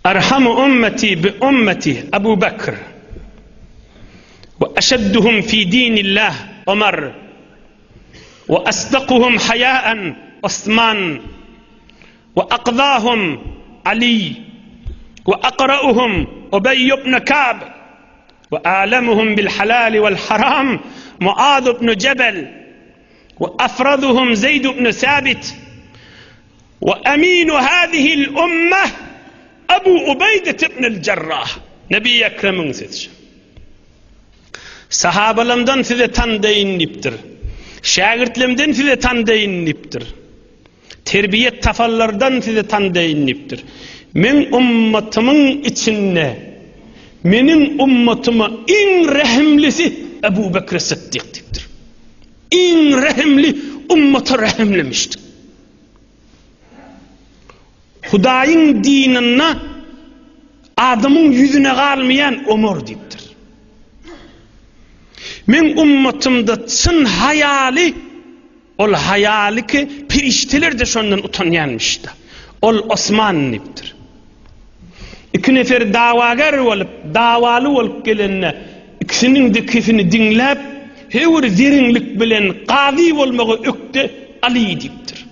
أرحم أمتي بأمتي أبو بكر، وأشدهم في دين الله عمر، وأصدقهم حياء عثمان، وأقضاهم علي، وأقرأهم أبي بن كعب، وأعلمهم بالحلال والحرام معاذ بن جبل، وأفرضهم زيد بن ثابت، وأمين هذه الأمة أبو عبيدة بن الجراح. نبي أكرم سيدش صحابة لمدن في تندين نبتر، شاگرت لمدن في تندين نبتر، تربية تفلردن في تندين نبتر. من أمتمن إتشنة من أمتما إن رحملسي أبو بكر الصديق تبتر، إن رحملي أمة رحمل مشت. خداين ديننا آدمون yüzüne kalmayan Ömer diptir. Men ummatımda çın hayali, ol hayali ki pirişteler de şondan utanyanmıştı. Ol Osman niptir. İki nefer davagar olup, davalı olup gelenine ikisinin de kefini dinlep, hevur derinlik bilen qadi olmağı öktü Ali diptir.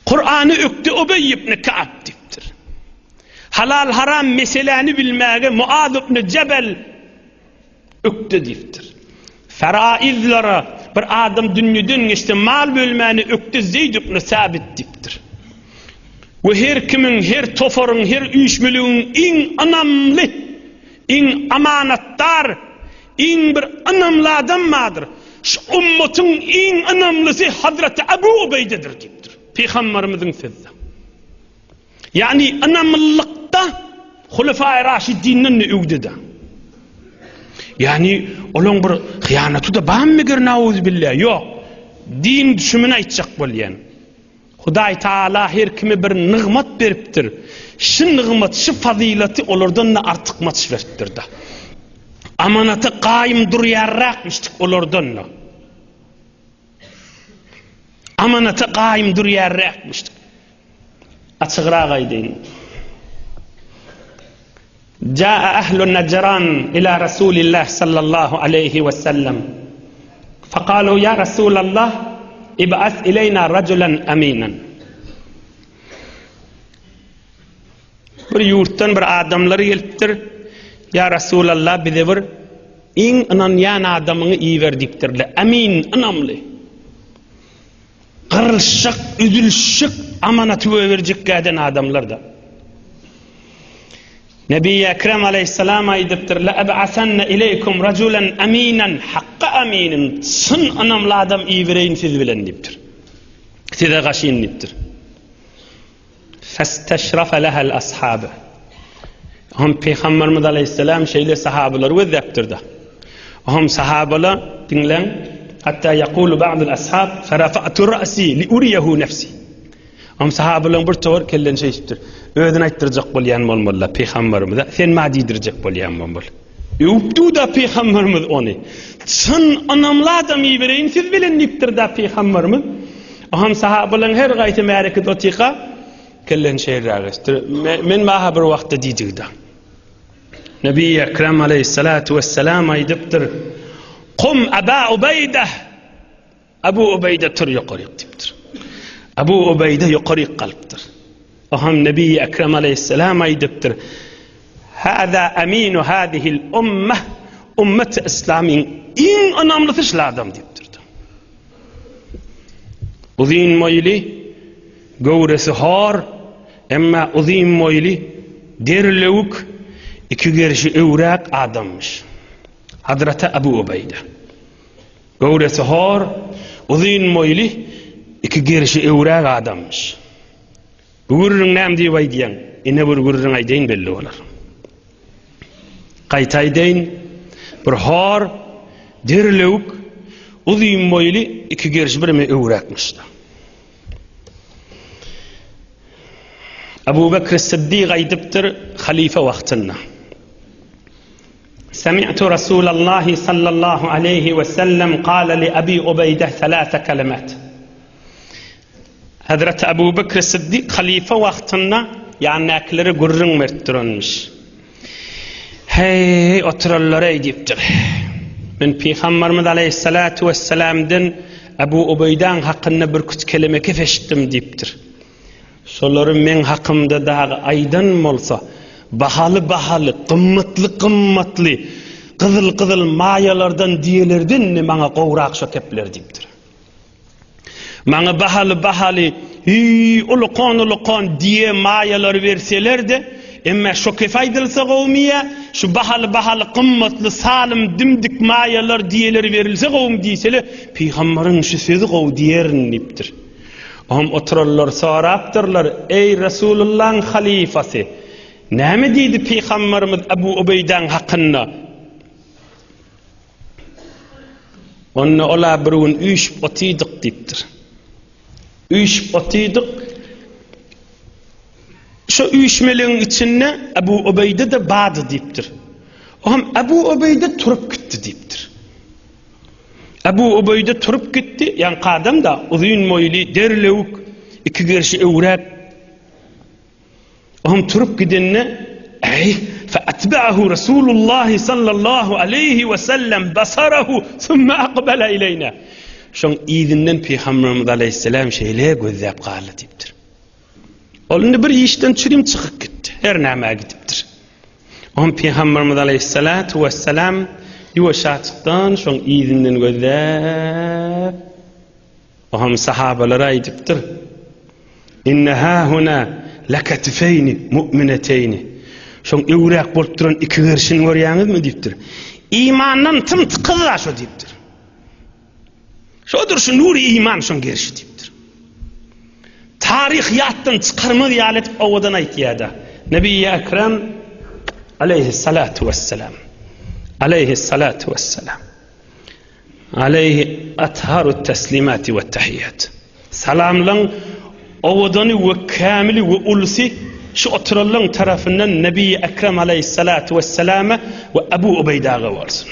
Kur'an'ı öktü Ubey ibn Ka'b diptir. Halal haram meseleni bilmeye Muaz ibn Cebel öktü diptir. Feraizlara bir adam dünyadan geçti mal bölmeni öktü Zeyd ibn Sabit diptir. Ve her kimin, her toforun, her üyüşmülüğün en önemli, en amanattar, en bir önemli adammadır. Şu ümmetin en önemlisi Hazreti Ebu Ubeyde'dir diptir. Peygamberimizin sözü. Yani önemlilikte Hulefai Raşidin'in ügdede. Yani olan bir hıyanatı da bağımlıdır nauzubillah. Yok. Din düşümüne aytacak bolyan. Huday Taala her kimi bir nığmat beriptir. Şu nığmat, şu fazileti olurdan da artık maç veriptir da. Amanatı qaim duruyarrakmıştık olurdan da. Amanatı qaim duruyarrakmıştık. Açıqrağa aydeyin. جاء أهل النجران إلى رسول الله صلى الله عليه وسلم فقالوا يا رسول الله ابعث إلينا رجلا أمينا. Bir yurttan bir adamlar geliptir. Ya Resulallah bize bir en inanyan adamını iyi ver diptirler. Emin, önemli. Kırılışık, üzülüşük amanatı verecek kadın adamlar da. Nebi Ekrem Aleyhisselam aydıptır. La eb'asanna ileykum raculen aminen, hakka aminin. Sın önemli adam iyi vereyin siz bilen diptir. Size kaşıyın diptir. Festeşrafe lehel ashabı. Hom Peygamberimiz Aleyhisselam şeyle sahabeler vezdeptir da. Hom sahabeler dinlen. Hatta yakulu ba'dul ashab ferafa'tu ra'si li uriyehu nefsi. Hom sahabeler bir tavır kellen şeydir. Ödün ayttıracak bolyan bolmalla Peygamberimiz. Sen ma deydirecek bolyan bolmalla. Übdu da Peygamberimiz onu. Sın önemli adam iyi vereyin siz bilen diptir da Peygamberimiz. Hom sahabeler her gayti mereket otika kellen şeyler. Men ma bir vaqtda deydik da. Nebi Ekrem Aleyhissalatu vesselam aydıptır. Kum Aba Ubeyde. Abu Ubeyde tur yuqarı diptir. Abu Ubeyde yuqarı qalbdir. Aham Nebi Ekrem Aleyhisselam aydıptır. Hâzâ amînu hâzihil ummeh. Ümmet-i İslam'ın en önemli işli adam diptirdi. Uzun moyli, gövdesi har, ama uzun moyli, derlevuk, iki gerişi evrak adammış. Hazreti Ebu Ubeyde. Gövdesi har, uzun moyli, iki gerişi evrak adammış. Gururun nam diye vaydiyan, ine bir gururun aydeyin belli olar. Qaytaydeyin, bir har, derlevuk, uzun boyli iki gerişi birime evrakmıştı. Ebu Bekir Sıddık aydıptır halife vaktinde. سمعت رسول الله صلى الله عليه وسلم قال لأبي عبيدة ثلاث كلمات. Hazreti Ebu Bekir Sıddık halife vaktinde yani akları gurrun merttiranmış. Hey oturallar eyipdir. Men Peygamberimiz aleyhissalatu vesselam'dan Abu Ubeydan hakkında bir küç kelime kefeştim deyipdir. Şolary men hakkımda dağı aydan bolsa bahalı, qımmatly, qızıl mayalardan diyelerden maňa gowrak şokepler deyipdir. Maňa bahalı, ulukon diye mayalar verseler de emme şoke faydalsa gowmiya, şu bahalı, qımmatly, salim, dimdik mayalar diyeler verilse gowum diýseler, Peýgamberiň şu sözi gow diýerin deyipdir. Hom otururlar sorapdyrlar, ey Resulullah'ın halifası, näme diýdi Peýgamberimiz Abu Ubeydan hakkında? Onu ola bir gün üýşip otydyk diýipdir. Üýşip otydyk. Şu üýşmeliň içinde Abu Ubeyde de bady diýipdir. Hom Abu Ubeyde turup gitdi diýipdir. Abu Ubeyde turup gitti, yani kadam da uzun moyli, derlewik, iki gerşi ewrak. Hom turup gidenne, fa atba'ahu Rasulullah sallallahu aleyhi ve sellem basarahu, thumma aqbala ileyna. Şoň izinden Peygamberimiz aleyhisselam şeýle gözläp galy diýipdir. Olundy bir işden çyryp çykyp gitdi, her näme gidipdir. Hom Peygamberimiz aleyhissalatu vesselam yuwaşaçykdan şoň izinden gözläp hom sahabalara aýdypdyr. Innaha huna lakatfayni mu'minatayni. Şoň ewrak bolup duran iki gerşini görýäňizmi diýipdir. İmandan tymtykyza şo diýipdir. Şodur şu nuri iman şoň gerşi diýipdir. Tarihiyatdan çykarmagy ýalet owadan aýtýada. Nebi Ekrem aleyhissalatu vesselam aleyhi atharut teslimati ve tahiyyat. Salamlan owadanı ve kamili ve ulsi şu oturallan tarafından Nebi Ekrem aleyhissalatu vesselama ve Abu Ubeydaga bolsun.